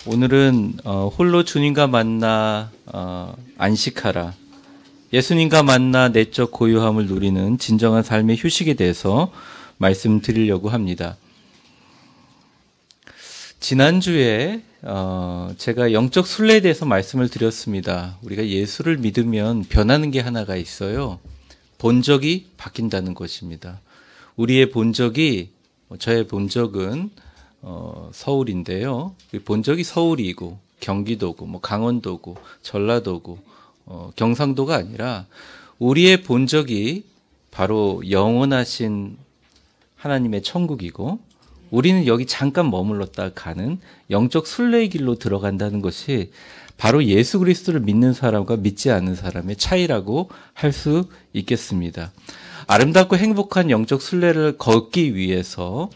오늘은 홀로 주님과 만나 안식하라, 예수님과 만나 내적 고요함을 누리는 진정한 삶의 휴식에 대해서 말씀드리려고 합니다. 지난주에 제가 영적 순례에 대해서 말씀을 드렸습니다. 우리가 예수를 믿으면 변하는 게 하나가 있어요. 본적이 바뀐다는 것입니다. 우리의 본적이, 저의 본적은 서울인데요. 본적이 서울이고 경기도고 강원도고 전라도고 경상도가 아니라 우리의 본적이 바로 영원하신 하나님의 천국이고, 우리는 여기 잠깐 머물렀다 가는 영적 순례의 길로 들어간다는 것이 바로 예수 그리스도를 믿는 사람과 믿지 않는 사람의 차이라고 할 수 있겠습니다. 아름답고 행복한 영적 순례를 걷기 위해서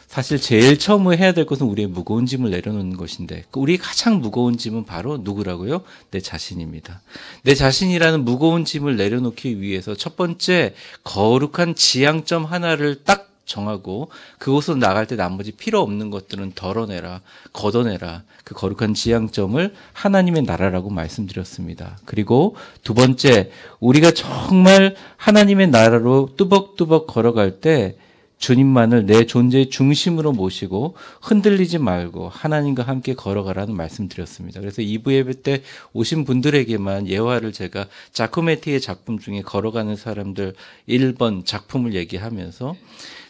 사실 제일 처음 해야 될 것은 우리의 무거운 짐을 내려놓는 것인데, 우리의 가장 무거운 짐은 바로 누구라고요? 내 자신입니다. 내 자신이라는 무거운 짐을 내려놓기 위해서 첫 번째 거룩한 지향점 하나를 딱 정하고 그곳으로 나갈 때 나머지 필요 없는 것들은 덜어내라, 걷어내라. 그 거룩한 지향점을 하나님의 나라라고 말씀드렸습니다. 그리고 두 번째, 우리가 정말 하나님의 나라로 뚜벅뚜벅 걸어갈 때 주님만을 내 존재의 중심으로 모시고 흔들리지 말고 하나님과 함께 걸어가라는 말씀드렸습니다. 그래서 2부 예배 때 오신 분들에게만 예화를 제가 자코메티의 작품 중에 걸어가는 사람들 1번 작품을 얘기하면서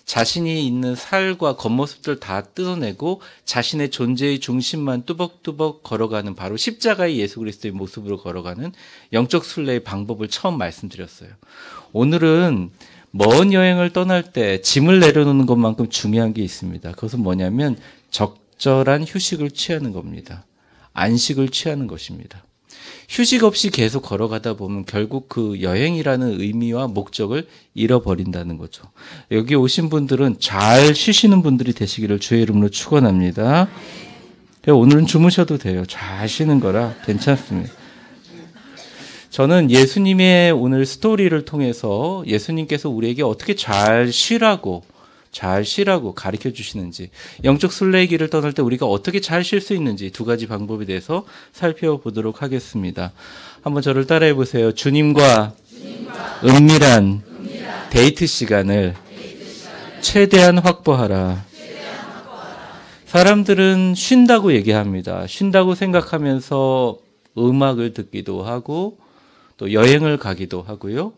자신이 있는 살과 겉모습들 다 뜯어내고 자신의 존재의 중심만 뚜벅뚜벅 걸어가는, 바로 십자가의 예수 그리스도의 모습으로 걸어가는 영적 순례의 방법을 처음 말씀드렸어요. 오늘은 먼 여행을 떠날 때 짐을 내려놓는 것만큼 중요한 게 있습니다. 그것은 뭐냐면 적절한 휴식을 취하는 겁니다. 안식을 취하는 것입니다. 휴식 없이 계속 걸어가다 보면 결국 그 여행이라는 의미와 목적을 잃어버린다는 거죠. 여기 오신 분들은 잘 쉬시는 분들이 되시기를 주의 이름으로 축원합니다. 오늘은 주무셔도 돼요. 잘 쉬는 거라 괜찮습니다. 저는 예수님의 오늘 스토리를 통해서 예수님께서 우리에게 어떻게 잘 쉬라고 가르쳐 주시는지, 영적 순례의 길을 떠날 때 우리가 어떻게 잘 쉴 수 있는지 두 가지 방법에 대해서 살펴보도록 하겠습니다. 한번 저를 따라해 보세요. 주님과 은밀한 데이트 시간을 최대한 확보하라. 사람들은 쉰다고 얘기합니다. 쉰다고 생각하면서 음악을 듣기도 하고 또 여행을 가기도 하고요.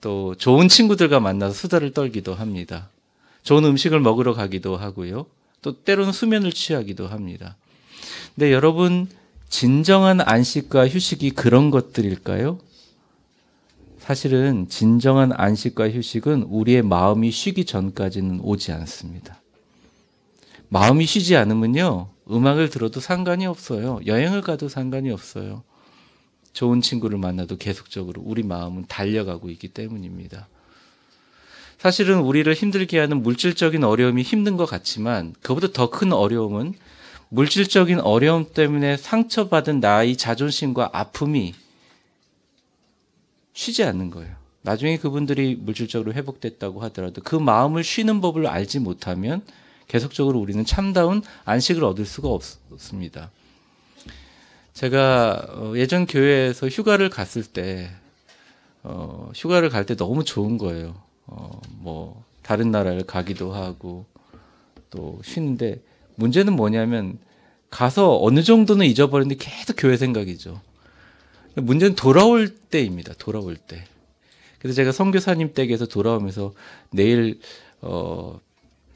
또 좋은 친구들과 만나서 수다를 떨기도 합니다. 좋은 음식을 먹으러 가기도 하고요. 또 때로는 수면을 취하기도 합니다. 근데 여러분, 진정한 안식과 휴식이 그런 것들일까요? 사실은 진정한 안식과 휴식은 우리의 마음이 쉬기 전까지는 오지 않습니다. 마음이 쉬지 않으면요, 음악을 들어도 상관이 없어요. 여행을 가도 상관이 없어요. 좋은 친구를 만나도 계속적으로 우리 마음은 달려가고 있기 때문입니다. 사실은 우리를 힘들게 하는 물질적인 어려움이 힘든 것 같지만, 그보다 더 큰 어려움은 물질적인 어려움 때문에 상처받은 나의 자존심과 아픔이 쉬지 않는 거예요. 나중에 그분들이 물질적으로 회복됐다고 하더라도 그 마음을 쉬는 법을 알지 못하면 계속적으로 우리는 참다운 안식을 얻을 수가 없습니다. 제가 예전 교회에서 휴가를 갔을 때, 휴가를 갈 때 너무 좋은 거예요. 다른 나라를 가기도 하고 또 쉬는데, 문제는 뭐냐면 가서 어느 정도는 잊어버리는데 계속 교회 생각이죠. 문제는 돌아올 때입니다. 돌아올 때. 그래서 제가 선교사님 댁에서 돌아오면서 내일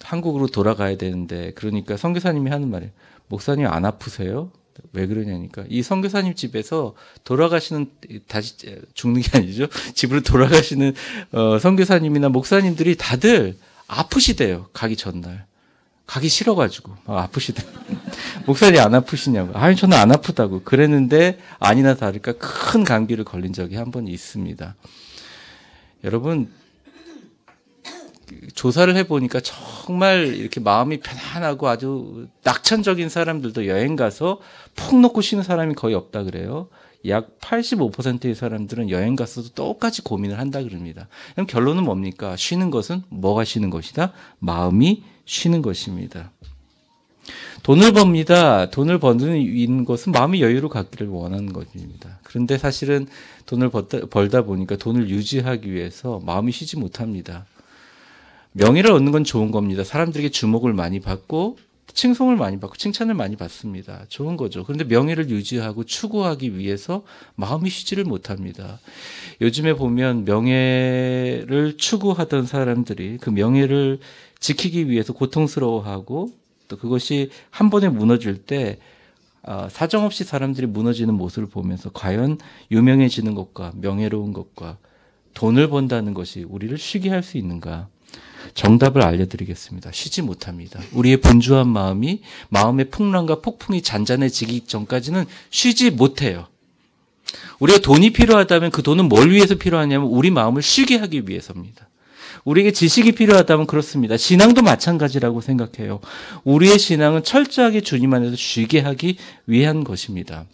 한국으로 돌아가야 되는데, 그러니까 선교사님이 하는 말이에요. 목사님 안 아프세요? 왜 그러냐니까, 이 선교사님 집에서 돌아가시는, 다시 죽는 게 아니죠, 집으로 돌아가시는 선교사님이나 목사님들이 다들 아프시대요. 가기 전날 가기 싫어가지고 아프시대요. 목사님 안 아프시냐고. 아니, 저는 안 아프다고 그랬는데 아니나 다를까 큰 감기를 걸린 적이 한 번 있습니다. 여러분, 조사를 해보니까 정말 이렇게 마음이 편안하고 아주 낙천적인 사람들도 여행 가서 푹 놓고 쉬는 사람이 거의 없다 그래요. 약 85%의 사람들은 여행 갔어도 똑같이 고민을 한다 그럽니다. 그럼 결론은 뭡니까? 쉬는 것은 뭐가 쉬는 것이다? 마음이 쉬는 것입니다. 돈을 법니다. 돈을 버는 것은 마음의 여유를 갖기를 원하는 것입니다. 그런데 사실은 돈을 벌다 보니까 돈을 유지하기 위해서 마음이 쉬지 못합니다. 명예를 얻는 건 좋은 겁니다. 사람들에게 주목을 많이 받고 칭송을 많이 받고 칭찬을 많이 받습니다. 좋은 거죠. 그런데 명예를 유지하고 추구하기 위해서 마음이 쉬지를 못합니다. 요즘에 보면 명예를 추구하던 사람들이 그 명예를 지키기 위해서 고통스러워하고 또 그것이 한 번에 무너질 때 사정없이 사람들이 무너지는 모습을 보면서 과연 유명해지는 것과 명예로운 것과 돈을 번다는 것이 우리를 쉬게 할 수 있는가? 정답을 알려드리겠습니다. 쉬지 못합니다. 우리의 분주한 마음이 마음의 풍랑과 폭풍이 잔잔해지기 전까지는 쉬지 못해요. 우리가 돈이 필요하다면 그 돈은 뭘 위해서 필요하냐면 우리 마음을 쉬게 하기 위해서입니다. 우리에게 지식이 필요하다면 그렇습니다. 신앙도 마찬가지라고 생각해요. 우리의 신앙은 철저하게 주님 안에서 쉬게 하기 위한 것입니다.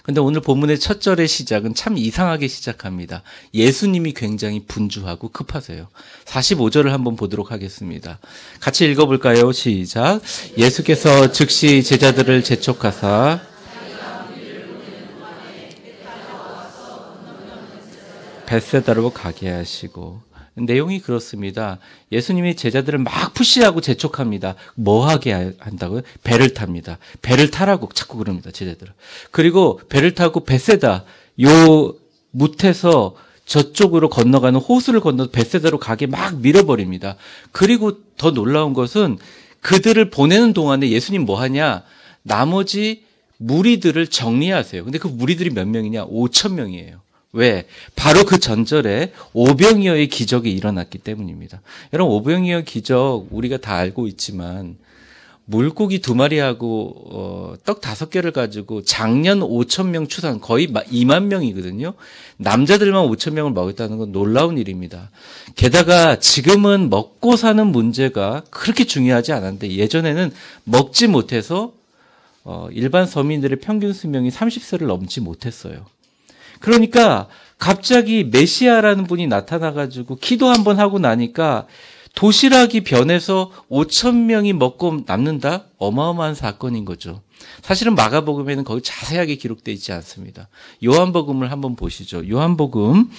근데 오늘 본문의 첫 절의 시작은 참 이상하게 시작합니다. 예수님이 굉장히 분주하고 급하세요. 45절을 한번 보도록 하겠습니다. 같이 읽어볼까요? 시작. 예수께서 즉시 제자들을 재촉하사 벳세다로 가게 하시고, 내용이 그렇습니다. 예수님이 제자들을 막 푸시하고 재촉합니다. 뭐 하게 한다고요? 배를 탑니다. 배를 타라고 자꾸 그럽니다. 제자들은. 그리고 배를 타고 벳세다 요 뭇에서 저쪽으로 건너가는 호수를 건너 벳세다로 가게 막 밀어버립니다. 그리고 더 놀라운 것은 그들을 보내는 동안에 예수님 뭐 하냐? 나머지 무리들을 정리하세요. 근데 그 무리들이 몇 명이냐? 5,000명이에요. 왜? 바로 그 전절에 오병이어의 기적이 일어났기 때문입니다. 여러분, 오병이어 기적 우리가 다 알고 있지만 물고기 2마리하고 떡 5개를 가지고 작년 5,000명 추산 거의 2만 명이거든요. 남자들만 5,000명을 먹였다는 건 놀라운 일입니다. 게다가 지금은 먹고 사는 문제가 그렇게 중요하지 않았는데 예전에는 먹지 못해서 일반 서민들의 평균 수명이 30세를 넘지 못했어요. 그러니까 갑자기 메시아라는 분이 나타나가지고 기도 한번 하고 나니까 도시락이 변해서 5,000명이 먹고 남는다? 어마어마한 사건인 거죠. 사실은 마가복음에는 거기 자세하게 기록되어 있지 않습니다. 요한복음을 한번 보시죠. 요한복음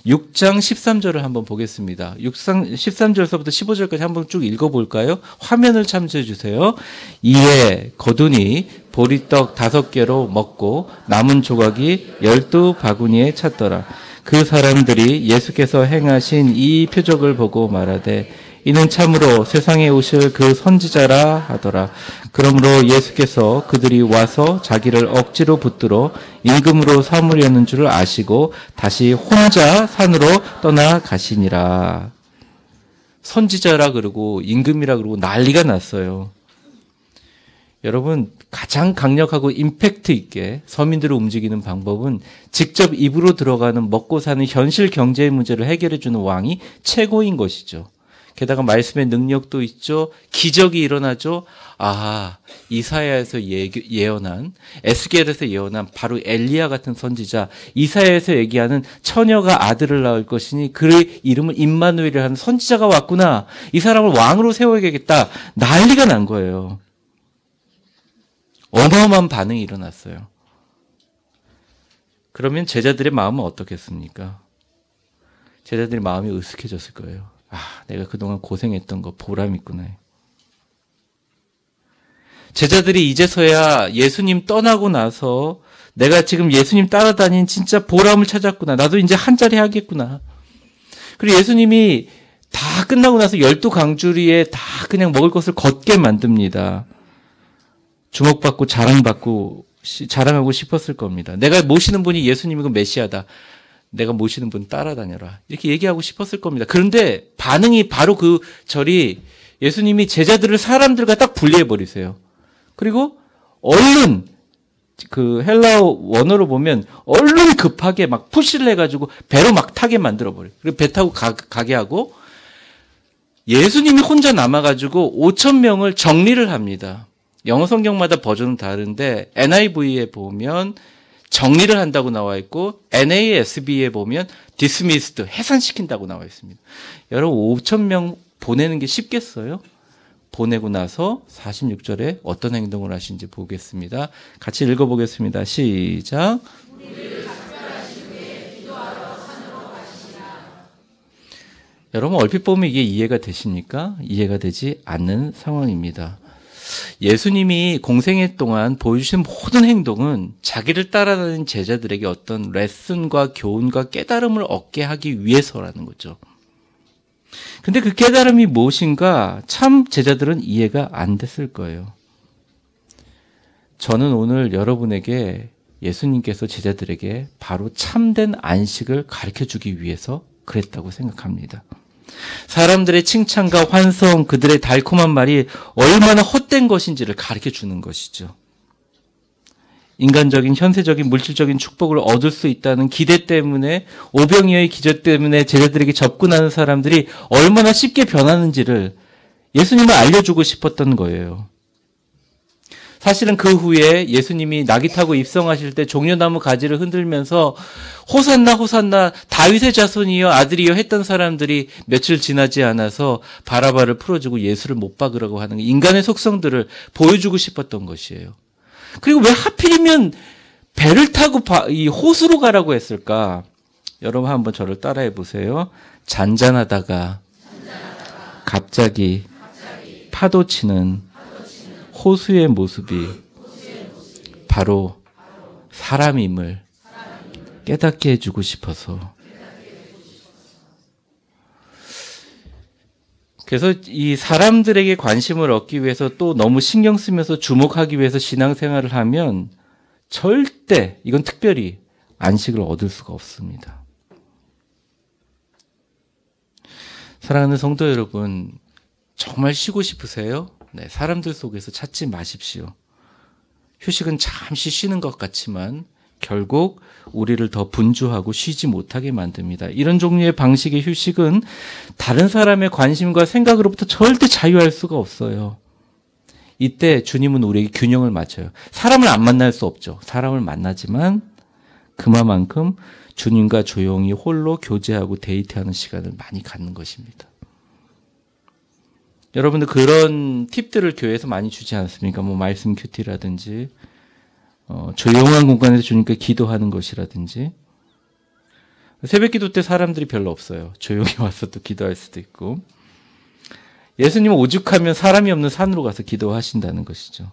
6장 13절을 한번 보겠습니다. 6장 13절서부터 15절까지 한번 쭉 읽어볼까요? 화면을 참조해 주세요. 이에 거두니 보리떡 5개로 먹고 남은 조각이 12바구니에 찼더라. 그 사람들이 예수께서 행하신 이 표적을 보고 말하되 이는 참으로 세상에 오실 그 선지자라 하더라. 그러므로 예수께서 그들이 와서 자기를 억지로 붙들어 임금으로 삼으려는 줄을 아시고 다시 혼자 산으로 떠나가시니라. 선지자라 그러고 임금이라 그러고 난리가 났어요. 여러분, 가장 강력하고 임팩트 있게 서민들을 움직이는 방법은 직접 입으로 들어가는 먹고 사는 현실 경제의 문제를 해결해 주는 왕이 최고인 것이죠. 게다가 말씀의 능력도 있죠. 기적이 일어나죠. 이사야에서 예언한, 에스겔에서 예언한 바로 엘리야 같은 선지자, 이사야에서 얘기하는 처녀가 아들을 낳을 것이니 그의 이름을 임마누엘이라 하는 선지자가 왔구나. 이 사람을 왕으로 세워야겠다. 난리가 난 거예요. 어마어마한 반응이 일어났어요. 그러면 제자들의 마음은 어떻겠습니까? 제자들의 마음이 으쓱해졌을 거예요. 내가 그동안 고생했던 거 보람 있구나. 제자들이 이제서야 예수님 떠나고 나서 내가 지금 예수님 따라다닌 진짜 보람을 찾았구나. 나도 이제 한 자리 하겠구나. 그리고 예수님이 다 끝나고 나서 12강주리에 다 그냥 먹을 것을 걷게 만듭니다. 주목받고 자랑하고 싶었을 겁니다. 내가 모시는 분이 예수님이고 메시아다. 내가 모시는 분 따라다녀라. 이렇게 얘기하고 싶었을 겁니다. 그런데 반응이 바로 그 절이 예수님이 제자들을 사람들과 딱 분리해버리세요. 그리고 얼른 그 헬라어 원어로 보면 얼른 급하게 막 푸시를 해가지고 배로 막 타게 만들어버려요. 그리고 배 타고 가게 하고 예수님이 혼자 남아가지고 5,000명을 정리를 합니다. 영어 성경마다 버전은 다른데 NIV에 보면 정리를 한다고 나와 있고 NASB에 보면 dismissed, 해산시킨다고 나와 있습니다. 여러분 5,000명 보내는 게 쉽겠어요? 보내고 나서 46절에 어떤 행동을 하신지 보겠습니다. 같이 읽어보겠습니다. 시작. 여러분 얼핏 보면 이게 이해가 되십니까? 이해가 되지 않는 상황입니다. 예수님이 공생애 동안 보여주신 모든 행동은 자기를 따라다니는 제자들에게 어떤 레슨과 교훈과 깨달음을 얻게 하기 위해서라는 거죠. 근데 그 깨달음이 무엇인가 참 제자들은 이해가 안 됐을 거예요. 저는 오늘 여러분에게 예수님께서 제자들에게 바로 참된 안식을 가르쳐주기 위해서 그랬다고 생각합니다. 사람들의 칭찬과 환성, 그들의 달콤한 말이 얼마나 헛된 것인지를 가르쳐주는 것이죠. 인간적인, 현세적인, 물질적인 축복을 얻을 수 있다는 기대 때문에, 오병이어의 기적 때문에 제자들에게 접근하는 사람들이 얼마나 쉽게 변하는지를 예수님은 알려주고 싶었던 거예요. 사실은 그 후에 예수님이 낙이 타고 입성하실 때 종려나무 가지를 흔들면서 호산나 호산나 다윗의 자손이여 아들이여 했던 사람들이 며칠 지나지 않아서 바라바를 풀어주고 예수를 못 박으라고 하는 인간의 속성들을 보여주고 싶었던 것이에요. 그리고 왜 하필이면 배를 타고 이 호수로 가라고 했을까? 여러분 한번 저를 따라해 보세요. 잔잔하다가 갑자기 파도 치는 호수의 모습이 바로 사람임을 깨닫게 해주고 싶어서. 그래서 이 사람들에게 관심을 얻기 위해서 또 너무 신경 쓰면서 주목하기 위해서 신앙생활을 하면 절대, 이건 특별히 안식을 얻을 수가 없습니다. 사랑하는 성도 여러분, 정말 쉬고 싶으세요? 네, 사람들 속에서 찾지 마십시오. 휴식은 잠시 쉬는 것 같지만 결국 우리를 더 분주하고 쉬지 못하게 만듭니다. 이런 종류의 방식의 휴식은 다른 사람의 관심과 생각으로부터 절대 자유할 수가 없어요. 이때 주님은 우리에게 균형을 맞춰요. 사람을 안 만날 수 없죠. 사람을 만나지만 그만큼 주님과 조용히 홀로 교제하고 데이트하는 시간을 많이 갖는 것입니다. 여러분들 그런 팁들을 교회에서 많이 주지 않습니까? 뭐 말씀 큐티라든지 조용한 공간에서 주님께 기도하는 것이라든지. 새벽 기도 때 사람들이 별로 없어요. 조용히 와서 또 기도할 수도 있고. 예수님은 오죽하면 사람이 없는 산으로 가서 기도하신다는 것이죠.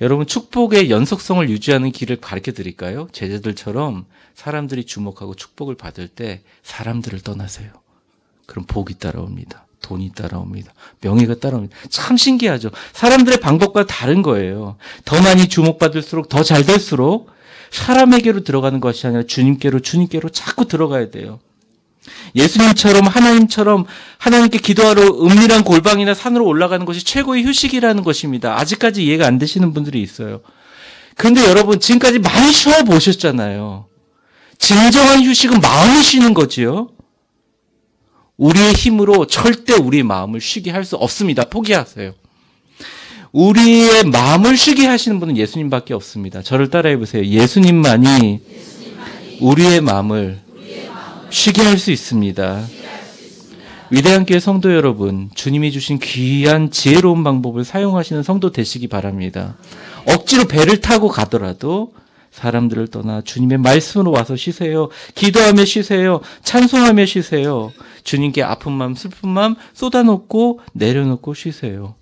여러분 축복의 연속성을 유지하는 길을 가르쳐 드릴까요? 제자들처럼 사람들이 주목하고 축복을 받을 때 사람들을 떠나세요. 그럼 복이 따라옵니다. 돈이 따라옵니다. 명예가 따라옵니다. 참 신기하죠. 사람들의 방법과 다른 거예요. 더 많이 주목받을수록 더 잘 될수록 사람에게로 들어가는 것이 아니라 주님께로 자꾸 들어가야 돼요. 예수님처럼 하나님처럼 하나님께 기도하러 은밀한 골방이나 산으로 올라가는 것이 최고의 휴식이라는 것입니다. 아직까지 이해가 안 되시는 분들이 있어요. 그런데 여러분 지금까지 많이 쉬어보셨잖아요. 진정한 휴식은 마음이 쉬는 거지요. 우리의 힘으로 절대 우리의 마음을 쉬게 할 수 없습니다. 포기하세요. 우리의 마음을 쉬게 하시는 분은 예수님밖에 없습니다. 저를 따라해 보세요. 예수님만이 우리의 마음을 쉬게 할 수 있습니다. 위대한 교회 성도 여러분, 주님이 주신 귀한 지혜로운 방법을 사용하시는 성도 되시기 바랍니다. 억지로 배를 타고 가더라도 사람들을 떠나 주님의 말씀으로 와서 쉬세요. 기도하며 쉬세요. 찬송하며 쉬세요. 주님께 아픈 마음, 슬픈 마음 쏟아놓고 내려놓고 쉬세요.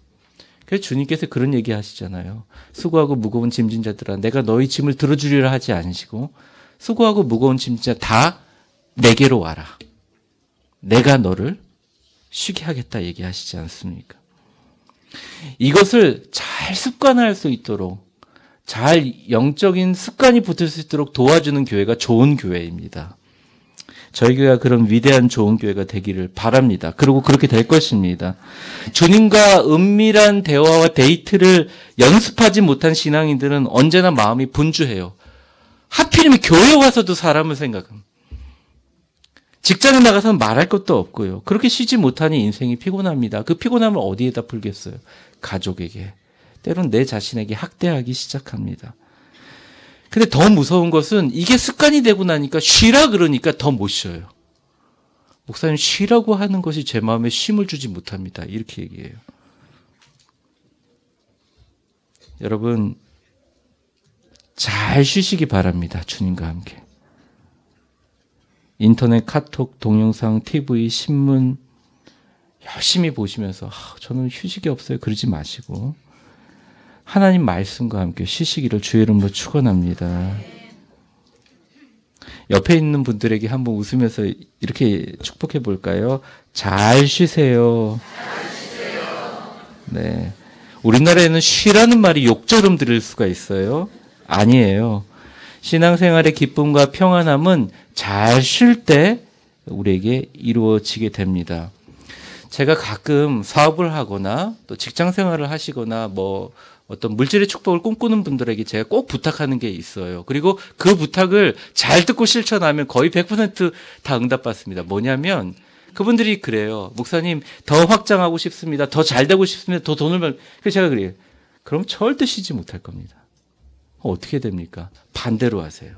그래서 주님께서 그런 얘기 하시잖아요. 수고하고 무거운 짐진 자들아 내가 너희 짐을 들어주리라 하지 않으시고 수고하고 무거운 짐진 자 다 내게로 와라. 내가 너를 쉬게 하겠다 얘기하시지 않습니까? 이것을 잘 습관할 수 있도록 잘 영적인 습관이 붙을 수 있도록 도와주는 교회가 좋은 교회입니다. 저희 교회가 그런 위대한 좋은 교회가 되기를 바랍니다. 그리고 그렇게 될 것입니다. 주님과 은밀한 대화와 데이트를 연습하지 못한 신앙인들은 언제나 마음이 분주해요. 하필이면 교회 와서도 사람을 생각합니다. 직장에 나가서는 말할 것도 없고요. 그렇게 쉬지 못하니 인생이 피곤합니다. 그 피곤함을 어디에다 풀겠어요? 가족에게. 때로는 내 자신에게 학대하기 시작합니다. 근데 더 무서운 것은 이게 습관이 되고 나니까 쉬라 그러니까 더 못 쉬어요. 목사님 쉬라고 하는 것이 제 마음에 쉼을 주지 못합니다. 이렇게 얘기해요. 여러분 잘 쉬시기 바랍니다. 주님과 함께. 인터넷, 카톡, 동영상, TV, 신문 열심히 보시면서 저는 휴식이 없어요. 그러지 마시고 하나님 말씀과 함께 쉬시기를 주의 이름으로 축원합니다. 옆에 있는 분들에게 한번 웃으면서 이렇게 축복해 볼까요? 잘 쉬세요. 네. 우리나라에는 쉬라는 말이 욕처럼 들릴 수가 있어요. 아니에요. 신앙생활의 기쁨과 평안함은 잘 쉴 때 우리에게 이루어지게 됩니다. 제가 가끔 사업을 하거나 또 직장 생활을 하시거나 뭐 어떤 물질의 축복을 꿈꾸는 분들에게 제가 꼭 부탁하는 게 있어요. 그리고 그 부탁을 잘 듣고 실천하면 거의 100%다 응답받습니다. 뭐냐면 그분들이 그래요. 목사님 더 확장하고 싶습니다. 더 잘 되고 싶습니다. 더 돈을 벌. 그래서 제가 그래요. 그럼 절대 쉬지 못할 겁니다. 어떻게 됩니까? 반대로 하세요.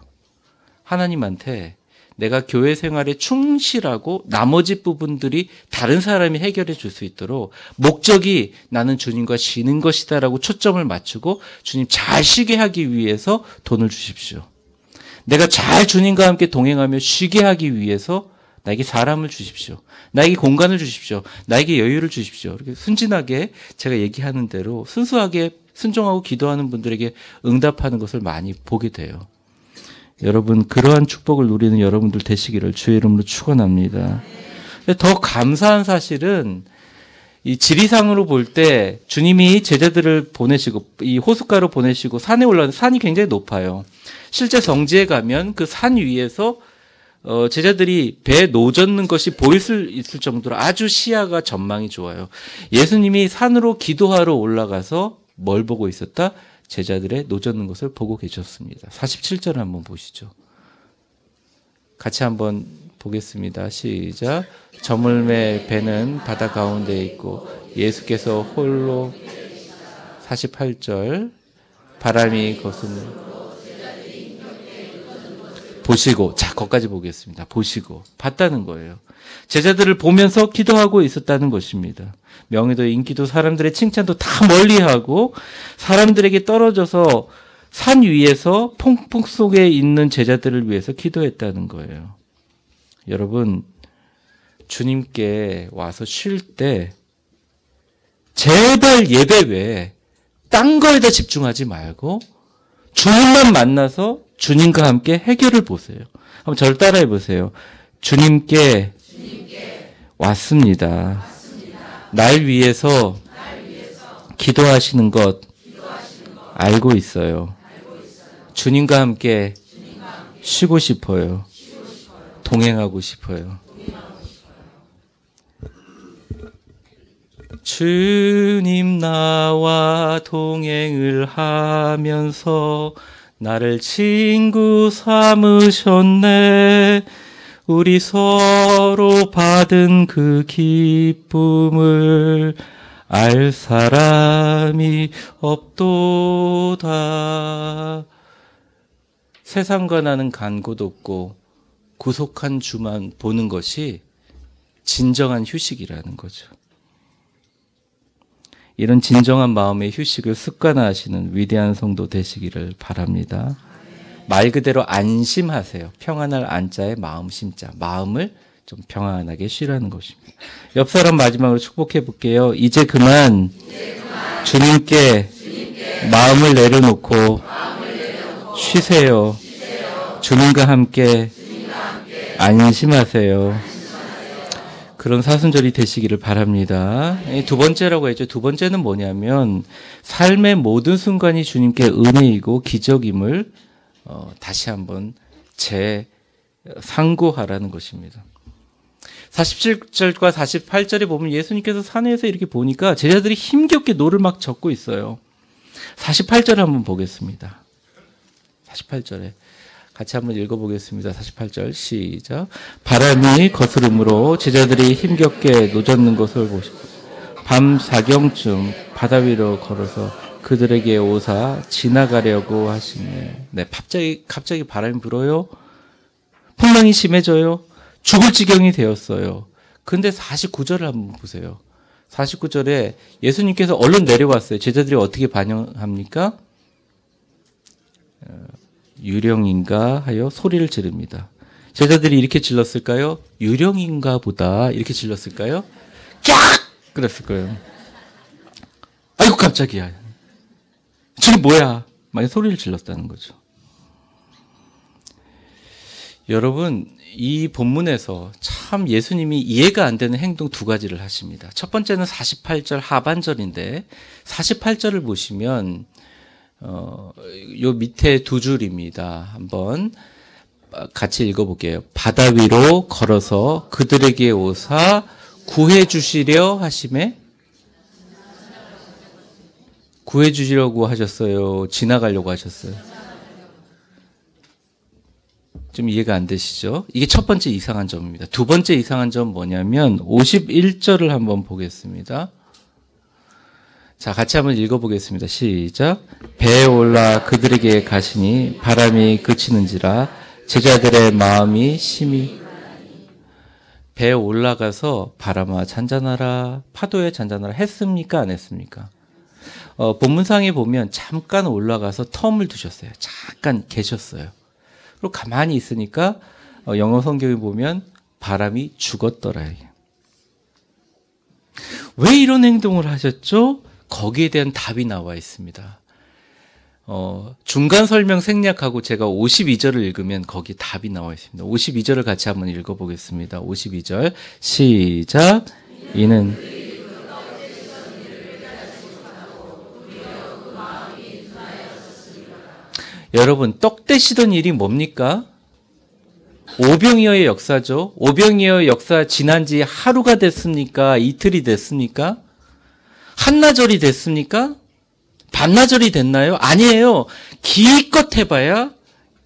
하나님한테 내가 교회 생활에 충실하고 나머지 부분들이 다른 사람이 해결해 줄 수 있도록 목적이 나는 주님과 쉬는 것이다라고 초점을 맞추고 주님 잘 쉬게 하기 위해서 돈을 주십시오. 내가 잘 주님과 함께 동행하며 쉬게 하기 위해서 나에게 사람을 주십시오. 나에게 공간을 주십시오. 나에게 여유를 주십시오. 이렇게 순진하게 제가 얘기하는 대로 순수하게 순종하고 기도하는 분들에게 응답하는 것을 많이 보게 돼요. 여러분 그러한 축복을 누리는 여러분들 되시기를 주의 이름으로 축원합니다. 더 감사한 사실은 이 지리상으로 볼 때 주님이 제자들을 보내시고 이 호숫가로 보내시고 산에 올라가는 산이 굉장히 높아요. 실제 성지에 가면 그 산 위에서 제자들이 배에 노젓는 것이 보일 수 있을 정도로 아주 시야가 전망이 좋아요. 예수님이 산으로 기도하러 올라가서 뭘 보고 있었다? 제자들의 노젓는 것을 보고 계셨습니다. 47절을 한번 보시죠. 같이 한번 보겠습니다. 시작. 저물매 배는 바다 가운데 있고 예수께서 홀로 48절 바람이 거스는 보시고 자 거기까지 보겠습니다. 보시고 봤다는 거예요. 제자들을 보면서 기도하고 있었다는 것입니다. 명예도 인기도 사람들의 칭찬도 다 멀리하고 사람들에게 떨어져서 산 위에서 폭풍 속에 있는 제자들을 위해서 기도했다는 거예요. 여러분 주님께 와서 쉴 때 제발 예배 외에 딴 거에다 집중하지 말고 주님만 만나서 주님과 함께 해결을 보세요. 한번 저를 따라해 보세요. 주님께 왔습니다. 날 위해서 기도하시는 것 알고 있어요. 주님과 함께 쉬고 싶어요. 동행하고 싶어요. 주님 나와 동행을 하면서 나를 친구 삼으셨네. 우리 서로 받은 그 기쁨을 알 사람이 없도다. 세상과 나는 간 곳 없고 구속한 주만 보는 것이 진정한 휴식이라는 거죠. 이런 진정한 마음의 휴식을 습관화하시는 위대한 성도 되시기를 바랍니다. 말 그대로 안심하세요. 평안할 안자에 마음 심자. 마음을 좀 평안하게 쉬라는 것입니다. 옆 사람 마지막으로 축복해 볼게요. 이제 그만 주님께 마음을 내려놓고 쉬세요. 주님과 함께 안심하세요. 그런 사순절이 되시기를 바랍니다. 두 번째라고 했죠. 두 번째는 뭐냐면 삶의 모든 순간이 주님께 은혜이고 기적임을 다시 한번 재상고하라는 것입니다. 47절과 48절에 보면 예수님께서 산에서 이렇게 보니까 제자들이 힘겹게 노를 막 젓고 있어요. 48절을 한번 보겠습니다. 48절에 같이 한번 읽어보겠습니다. 48절 시작. 바람이 거스름으로 제자들이 힘겹게 노젓는 것을 보시고 밤 사경쯤 바다 위로 걸어서 그들에게 오사 지나가려고 하시네. 네, 갑자기 바람이 불어요. 풍랑이 심해져요. 죽을 지경이 되었어요. 근데 49절을 한번 보세요. 49절에 예수님께서 얼른 내려왔어요. 제자들이 어떻게 반응합니까? 유령인가 하여 소리를 지릅니다. 제자들이 이렇게 질렀을까요? 유령인가 보다 이렇게 질렀을까요? 쫙! 그랬을 거예요. 아이고 깜짝이야. 저게 뭐야? 막 소리를 질렀다는 거죠. 여러분, 이 본문에서 참 예수님이 이해가 안 되는 행동 두 가지를 하십니다. 첫 번째는 48절 하반절인데 48절을 보시면 요 밑에 두 줄입니다. 한번 같이 읽어볼게요. 바다 위로 걸어서 그들에게 오사 구해 주시려 하심에 구해 주시려고 하셨어요? 지나가려고 하셨어요? 좀 이해가 안 되시죠? 이게 첫 번째 이상한 점입니다. 두 번째 이상한 점은 뭐냐면 51절을 한번 보겠습니다. 자, 같이 한번 읽어보겠습니다. 시작. 배에 올라 그들에게 가시니 바람이 그치는지라 제자들의 마음이 심히 배에 올라가서 바람아 잔잔하라 파도에 잔잔하라 했습니까? 안 했습니까? 본문상에 보면 잠깐 올라가서 텀을 두셨어요. 잠깐 계셨어요. 그리고 가만히 있으니까 영어 성경에 보면 바람이 죽었더라. 왜 이런 행동을 하셨죠? 거기에 대한 답이 나와 있습니다. 중간 설명 생략하고 제가 52절을 읽으면 거기 답이 나와 있습니다. 52절을 같이 한번 읽어보겠습니다. 52절 시작. 이는 여러분 떡 떼시던 일이 뭡니까? 오병이어의 역사죠. 오병이어 역사 지난 지 하루가 됐습니까? 이틀이 됐습니까? 한나절이 됐습니까? 반나절이 됐나요? 아니에요. 기껏 해봐야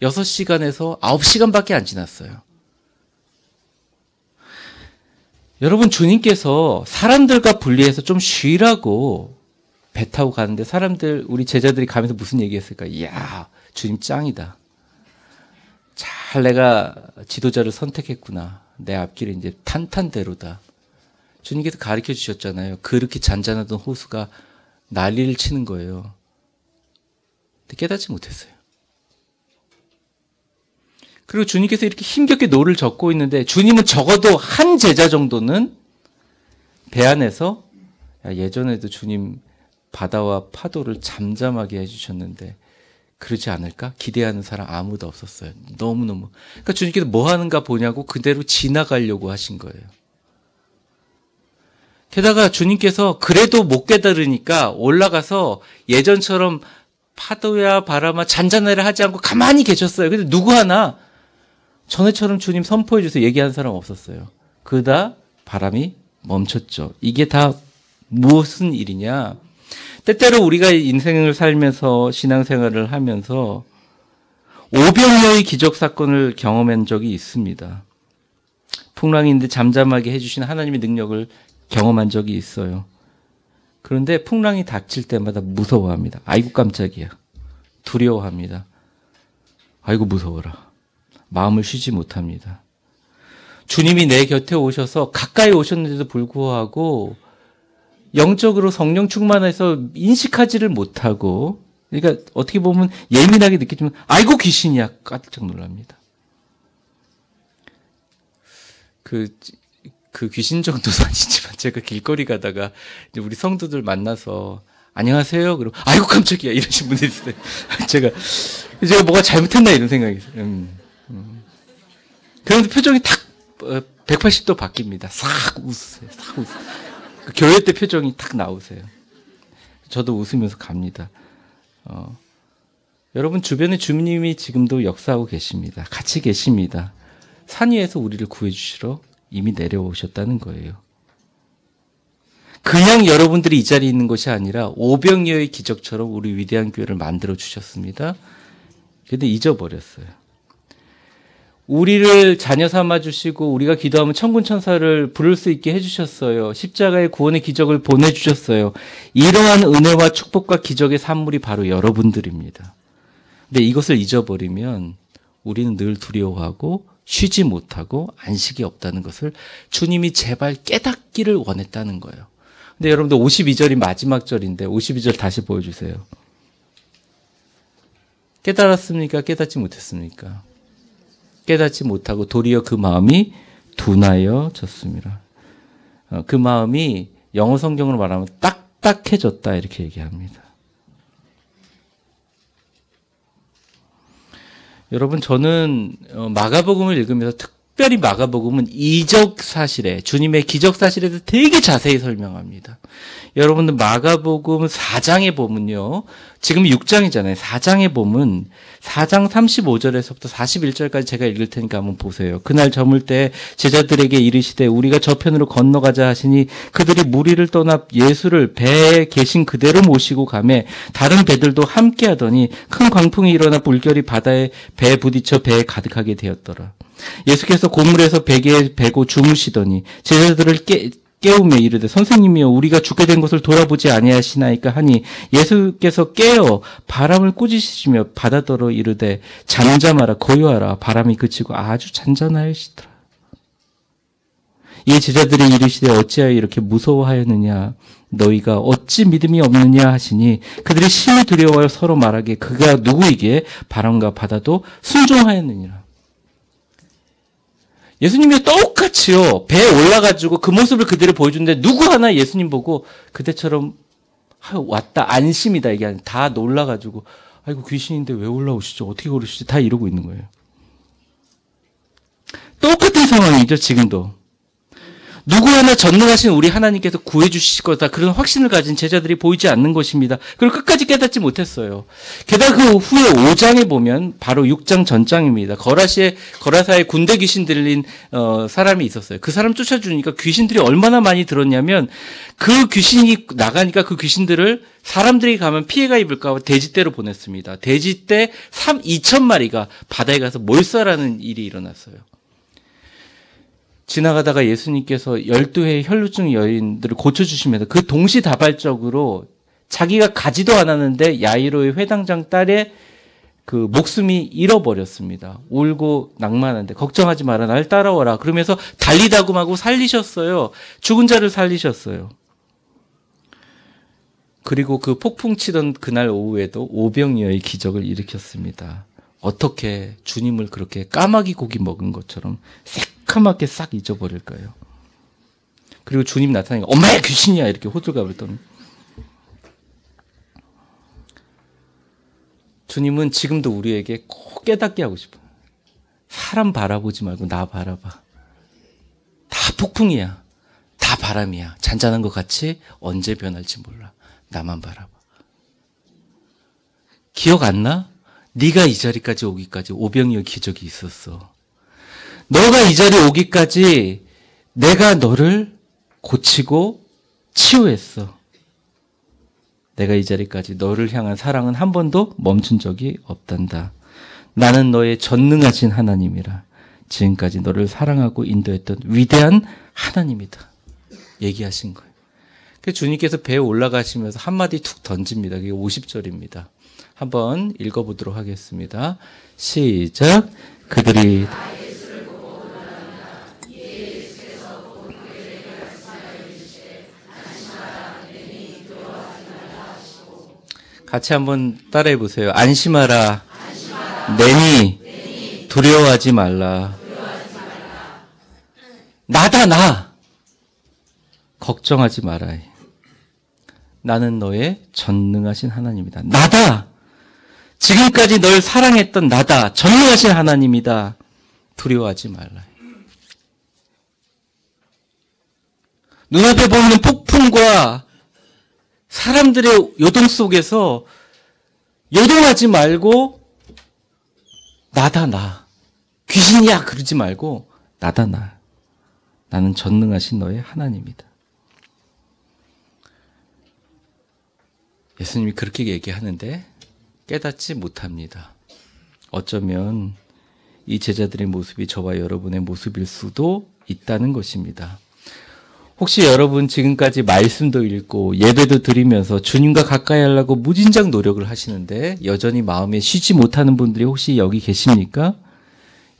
6시간에서 9시간밖에 안 지났어요. 여러분, 주님께서 사람들과 분리해서 좀 쉬라고 배 타고 가는데 우리 제자들이 가면서 무슨 얘기했을까? 이야, 주님 짱이다. 잘 내가 지도자를 선택했구나. 내 앞길이 이제 탄탄대로다. 주님께서 가르쳐 주셨잖아요. 그렇게 잔잔하던 호수가 난리를 치는 거예요. 근데 깨닫지 못했어요. 그리고 주님께서 이렇게 힘겹게 노를 젓고 있는데 주님은 적어도 한 제자 정도는 배 안에서 예전에도 주님 바다와 파도를 잠잠하게 해주셨는데 그러지 않을까? 기대하는 사람 아무도 없었어요. 너무너무. 그러니까 주님께서 뭐 하는가 보냐고 그대로 지나가려고 하신 거예요. 게다가 주님께서 그래도 못 깨달으니까 올라가서 예전처럼 파도야 바람아 잔잔해라 하지 않고 가만히 계셨어요. 근데 누구 하나 전에처럼 주님 선포해 주세요 얘기하는 사람 없었어요. 그러다 바람이 멈췄죠. 이게 다 무슨 일이냐? 때때로 우리가 인생을 살면서 신앙생활을 하면서 오병이어의 기적 사건을 경험한 적이 있습니다. 풍랑인데 잠잠하게 해주신 하나님의 능력을 경험한 적이 있어요. 그런데 풍랑이 닥칠 때마다 무서워합니다. 아이고 깜짝이야. 두려워합니다. 아이고 무서워라. 마음을 쉬지 못합니다. 주님이 내 곁에 오셔서 가까이 오셨는데도 불구하고 영적으로 성령 충만해서 인식하지를 못하고 그러니까 어떻게 보면 예민하게 느끼지만 아이고 귀신이야 깜짝 놀랍니다. 그 귀신 정도는 아니지만 제가 길거리 가다가 이제 우리 성도들 만나서 안녕하세요. 그러고 아이고 깜짝이야 이러신 분들이 있어요. 제가 뭐가 잘못했나 이런 생각이 있어요. 그런데 표정이 탁 180도 바뀝니다. 싹 웃으세요. 싹 웃으세요. 교회 때 표정이 탁 나오세요. 저도 웃으면서 갑니다. 여러분 주변에 주님이 지금도 역사하고 계십니다. 같이 계십니다. 산 위에서 우리를 구해주시러 이미 내려오셨다는 거예요. 그냥 여러분들이 이 자리에 있는 것이 아니라 오병이어의 기적처럼 우리 위대한 교회를 만들어 주셨습니다. 그런데 잊어버렸어요. 우리를 자녀 삼아 주시고 우리가 기도하면 천군 천사를 부를 수 있게 해주셨어요. 십자가의 구원의 기적을 보내주셨어요. 이러한 은혜와 축복과 기적의 산물이 바로 여러분들입니다. 근데 이것을 잊어버리면 우리는 늘 두려워하고 쉬지 못하고 안식이 없다는 것을 주님이 제발 깨닫기를 원했다는 거예요. 근데 여러분들 52절이 마지막 절인데 52절 다시 보여주세요. 깨달았습니까? 깨닫지 못했습니까? 깨닫지 못하고 도리어 그 마음이 둔하여졌습니다. 그 마음이 영어 성경으로 말하면 딱딱해졌다 이렇게 얘기합니다. 여러분 저는 마가복음을 읽으면서 특별히 마가복음은 이적 사실에 주님의 기적 사실에 대해서 되게 자세히 설명합니다. 여러분들 마가복음 4장에 보면요. 지금 6장이잖아요. 4장에 보면 4장 35절에서부터 41절까지 제가 읽을 테니까 한번 보세요. 그날 저물 때 제자들에게 이르시되 우리가 저편으로 건너가자 하시니 그들이 무리를 떠나 예수를 배에 계신 그대로 모시고 가매 다른 배들도 함께 하더니 큰 광풍이 일어나 물결이 바다에 배에 부딪혀 배에 가득하게 되었더라. 예수께서 고물에서 베개에 베고 주무시더니 제자들을 깨우며 이르되 선생님이여 우리가 죽게 된 것을 돌아보지 아니하시나이까 하니 예수께서 깨어 바람을 꾸짖으시며 바다더러 이르되 잠잠하라 고요하라 바람이 그치고 아주 잔잔하여지더라. 이 제자들이 이르시되 어찌하여 이렇게 무서워하였느냐 너희가 어찌 믿음이 없느냐 하시니 그들이 심히 두려워하여 서로 말하기에 그가 누구이기에 바람과 바다도 순종하였느니라. 예수님이 똑같이요. 배에 올라가지고 그 모습을 그대로 보여주는데 누구 하나 예수님 보고 그대처럼 왔다 안심이다 이게 아니라 다 놀라가지고 아이고 귀신인데 왜 올라오시죠? 어떻게 그러시지? 다 이러고 있는 거예요. 똑같은 상황이죠. 지금도. 누구 하나 전능하신 우리 하나님께서 구해주실 거다. 그런 확신을 가진 제자들이 보이지 않는 것입니다. 그걸 끝까지 깨닫지 못했어요. 게다가 그 후에 5장에 보면 바로 6장 전장입니다. 거라사에 군대 귀신 들린 사람이 있었어요. 그 사람 쫓아주니까 귀신들이 얼마나 많이 들었냐면 그 귀신이 나가니까 그 귀신들을 사람들이 가면 피해가 입을까 봐 돼지떼로 보냈습니다. 돼지떼 2,000마리가 바다에 가서 몰살하는 일이 일어났어요. 지나가다가 예수님께서 12회의 혈루증 여인들을 고쳐주시면서 그 동시다발적으로 자기가 가지도 않았는데 야이로의 회당장 딸의 그 목숨이 잃어버렸습니다. 울고 낭만한데 걱정하지 마라 날 따라오라 그러면서 달리다금하고 살리셨어요. 죽은 자를 살리셨어요. 그리고 그 폭풍 치던 그날 오후에도 오병이어의 기적을 일으켰습니다. 어떻게 주님을 그렇게 까마귀 고기 먹은 것처럼 새카맣게 싹 잊어버릴까요? 그리고 주님 나타나니까 엄마야 귀신이야 이렇게 호들갑을 떠는. 주님은 지금도 우리에게 꼭 깨닫게 하고 싶어요. 사람 바라보지 말고 나 바라봐. 다 폭풍이야. 다 바람이야. 잔잔한 것 같이 언제 변할지 몰라. 나만 바라봐. 기억 안 나? 네가 이 자리까지 오기까지 오병이어 기적이 있었어. 너가 이 자리에 오기까지 내가 너를 고치고 치유했어. 내가 이 자리까지 너를 향한 사랑은 한 번도 멈춘 적이 없단다. 나는 너의 전능하신 하나님이라. 지금까지 너를 사랑하고 인도했던 위대한 하나님이다. 얘기하신 거예요. 그래서 주님께서 배에 올라가시면서 한마디 툭 던집니다. 그게 50절입니다. 한번 읽어보도록 하겠습니다. 시작. 그들이 같이 한번 따라해 보세요. 안심하라. 내니 두려워하지 말라. 나다 나. 걱정하지 마라. 나는 너의 전능하신 하나님이다. 나다. 지금까지 널 사랑했던 나다. 전능하신 하나님이다. 두려워하지 말라. 눈앞에 보이는 폭풍과 사람들의 요동 속에서 요동하지 말고 나다 나. 귀신이야 그러지 말고 나다 나. 나는 전능하신 너의 하나님이다. 예수님이 그렇게 얘기하는데 깨닫지 못합니다. 어쩌면 이 제자들의 모습이 저와 여러분의 모습일 수도 있다는 것입니다. 혹시 여러분 지금까지 말씀도 읽고 예배도 드리면서 주님과 가까이 하려고 무진장 노력을 하시는데 여전히 마음에 쉬지 못하는 분들이 혹시 여기 계십니까?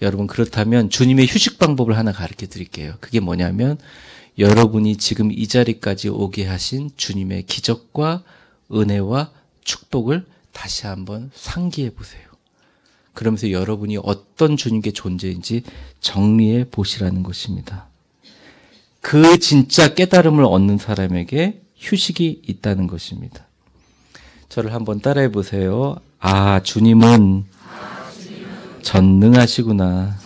여러분 그렇다면 주님의 휴식 방법을 하나 가르쳐 드릴게요. 그게 뭐냐면 여러분이 지금 이 자리까지 오게 하신 주님의 기적과 은혜와 축복을 다시 한번 상기해 보세요. 그러면서 여러분이 어떤 주님의 존재인지 정리해 보시라는 것입니다. 그 진짜 깨달음을 얻는 사람에게 휴식이 있다는 것입니다. 저를 한번 따라해 보세요. 아, 주님은 전능하시구나.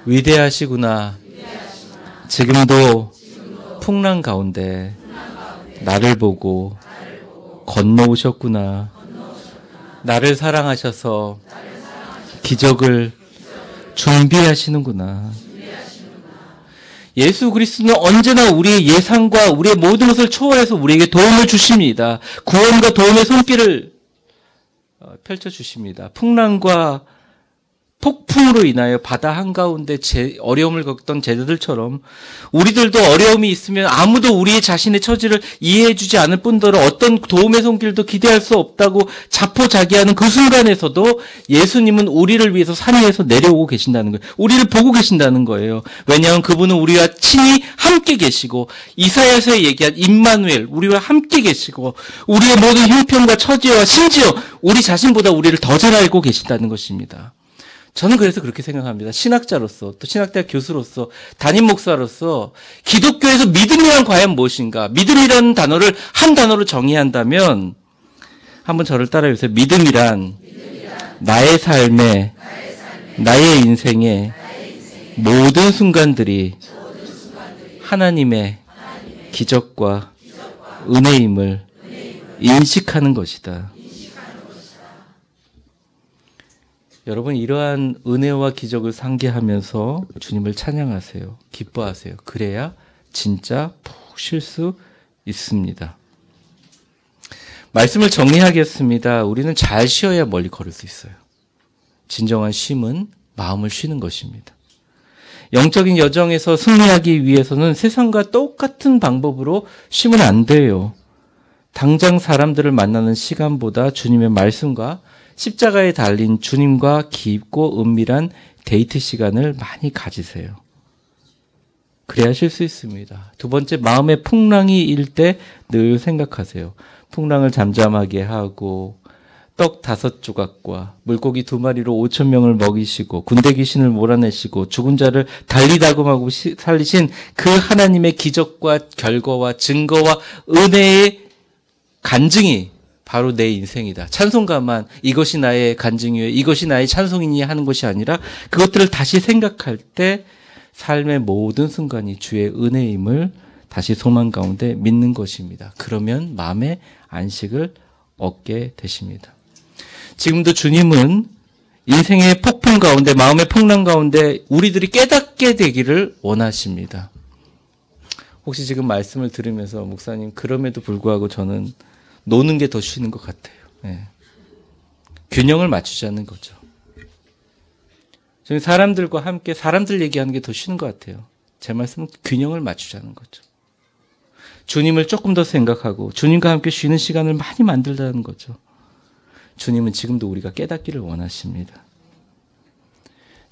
위대하시구나. 지금도 풍랑 가운데 나를 보고 건너오셨구나. 나를 사랑하셔서 기적을 준비하시는구나. 예수 그리스도는 언제나 우리의 예상과 우리의 모든 것을 초월해서 우리에게 도움을 주십니다. 구원과 도움의 손길을 펼쳐주십니다. 풍랑과 폭풍으로 인하여 바다 한가운데 어려움을 겪던 제자들처럼 우리들도 어려움이 있으면 아무도 우리의 자신의 처지를 이해해주지 않을 뿐더러 어떤 도움의 손길도 기대할 수 없다고 자포자기하는 그 순간에서도 예수님은 우리를 위해서 산 위에서 내려오고 계신다는 거예요. 우리를 보고 계신다는 거예요. 왜냐하면 그분은 우리와 친히 함께 계시고 이사야서에 얘기한 임마누엘, 우리와 함께 계시고 우리의 모든 형편과 처지와 심지어 우리 자신보다 우리를 더 잘 알고 계신다는 것입니다. 저는 그래서 그렇게 생각합니다. 신학자로서, 또 신학대학 교수로서, 담임 목사로서 기독교에서 믿음이란 과연 무엇인가? 믿음이라는 단어를 한 단어로 정의한다면 한번 저를 따라해주세요. 믿음이란 나의 삶에, 나의 인생의 모든 순간들이 하나님의 기적과 은혜임을 인식하는 것이다. 여러분 이러한 은혜와 기적을 상기하면서 주님을 찬양하세요. 기뻐하세요. 그래야 진짜 푹 쉴 수 있습니다. 말씀을 정리하겠습니다. 우리는 잘 쉬어야 멀리 걸을 수 있어요. 진정한 쉼은 마음을 쉬는 것입니다. 영적인 여정에서 승리하기 위해서는 세상과 똑같은 방법으로 쉬면 안 돼요. 당장 사람들을 만나는 시간보다 주님의 말씀과 십자가에 달린 주님과 깊고 은밀한 데이트 시간을 많이 가지세요. 그래야 쉴 수 있습니다. 두 번째, 마음의 풍랑이 일 때 늘 생각하세요. 풍랑을 잠잠하게 하고 떡 5조각과 물고기 2마리로 5,000명을 먹이시고 군대 귀신을 몰아내시고 죽은 자를 달리다금하고 살리신 그 하나님의 기적과 결과와 증거와 은혜의 간증이 바로 내 인생이다. 찬송가만 이것이 나의 간증이요, 이것이 나의 찬송이니 하는 것이 아니라 그것들을 다시 생각할 때 삶의 모든 순간이 주의 은혜임을 다시 소망 가운데 믿는 것입니다. 그러면 마음의 안식을 얻게 되십니다. 지금도 주님은 인생의 폭풍 가운데, 마음의 풍랑 가운데 우리들이 깨닫게 되기를 원하십니다. 혹시 지금 말씀을 들으면서 목사님 그럼에도 불구하고 저는 노는 게 더 쉬는 것 같아요. 네. 균형을 맞추자는 거죠. 저는 사람들과 함께 사람들 얘기하는 게 더 쉬운 것 같아요. 제 말씀은 균형을 맞추자는 거죠. 주님을 조금 더 생각하고 주님과 함께 쉬는 시간을 많이 만들자는 거죠. 주님은 지금도 우리가 깨닫기를 원하십니다.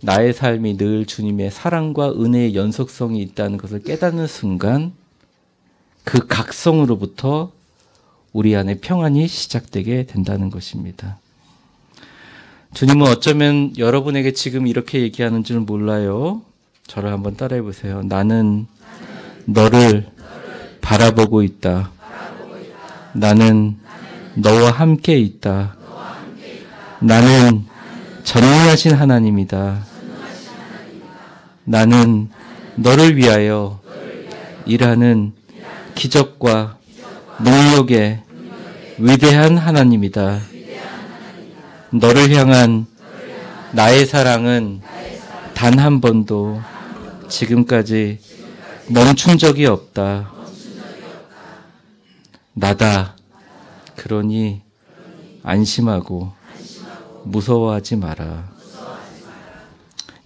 나의 삶이 늘 주님의 사랑과 은혜의 연속성이 있다는 것을 깨닫는 순간 그 각성으로부터 우리 안에 평안이 시작되게 된다는 것입니다. 주님은 어쩌면 여러분에게 지금 이렇게 얘기하는 줄 몰라요. 저를 한번 따라해 보세요. 나는 너를 바라보고 있다. 나는 너와 함께 있다. 나는 전능하신 하나님이다. 나는 너를 위하여 일하는 기적과 능력의 위대한 하나님이다. 너를 향한 나의 사랑은 단 한 번도 지금까지 멈춘 적이 없다. 나다. 그러니 안심하고 무서워하지 마라.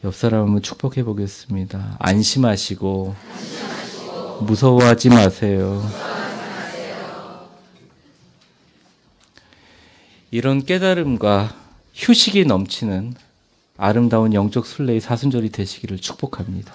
옆 사람 한번 축복해 보겠습니다. 안심하시고 무서워하지 마세요. 이런 깨달음과 휴식이 넘치는 아름다운 영적 순례의 사순절이 되시기를 축복합니다.